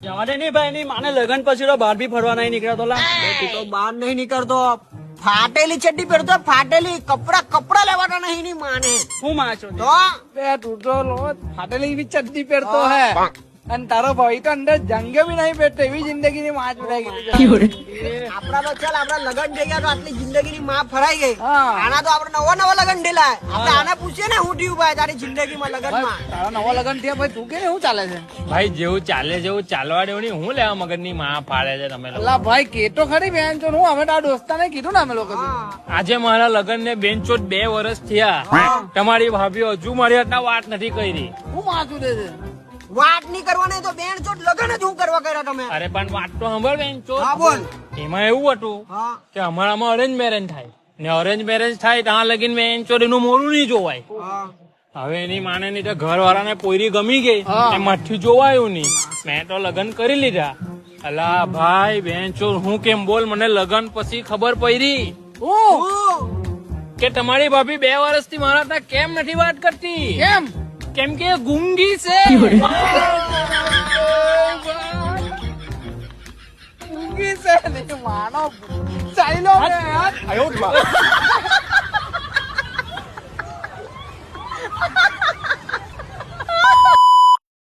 જવા દે નહીં ભાઈ, માને લગન પછી તો બહાર બી ફરવા નહીં નીકળ્યા તો લા. તું તો બહાર નહીં નીકળતો, ફાટેલી ચડ્ડી પહેરતો, ફાટેલી કપડા લેવાના નહીં ની માને. હું માચો તો બે તું તો ફાટેલી બી ચડ્ડી પહેરતો હે અને તારો ભાઈ તો અંદર જંગે બી નહીં પહેરતો, એવી જિંદગી ની માં ઉડાઈ ગઈ. આપડા તો ચાલ આપડા લગન થઈ ગયા તો આટલી જિંદગી ની માં ફરાઈ ગઈ. હા. આના તો આપડે નવા લગન ઢેલાય. આપડે આને પૂછીએ ને હું થયું ભાઈ તારી જિંદગી માં લગન માં. તારા નવા લગન થયા ભાઈ, તું કે શું ચાલે છે? ભાઈ જેવું ચાલે જેવું ચાલવા દેવું નહીં, હું લેવા મગજ ની માં ફાડે છે તમે લોકો. અલા ભાઈ કે તો ખરી બેન છો, હું અમે તારા દોસ્તાને કીધું ને અમે લોકો. આજે મારા લગન ને બેનચોદ 2 વર્ષ થયા, તમારી ભાભી હજુ મારી હાથના વાત નથી કરી. હું માથું દે છે. વાત નહીં કરવાની તો બેન ચોટ લગન જ હું કરવા કર્યા તમે. અરે પણ વાત તો સાંભળ બેનચોદ. હા બોલ. એમાં એવું હતું હા કે અમારામાં અરેન્જ મેરેજ થાય ને અરેન્જ મેરેજ થાય ત્યાં લગીન બેનચોદ એનું મોરું નહીં જોવાય. હા હવે એની માને ની તો ઘર વાળાને પોયરી ગમી ગઈ, હા. ને મઠ્ઠી જોવાયું નહીં. મેં તો લગન કરી લીધા. અલા ભાઈ બેનચોદ હું કેમ બોલ, મને લગન પછી ખબર પડી કે તમારી ભાભી 2 વર્ષથી મારા ત્યાં કેમ નથી વાત કરતી. કેમ? કેમ કે ગુંગી છે. ઊંઘી છે ને માનો ચાલ્યો ને યાર.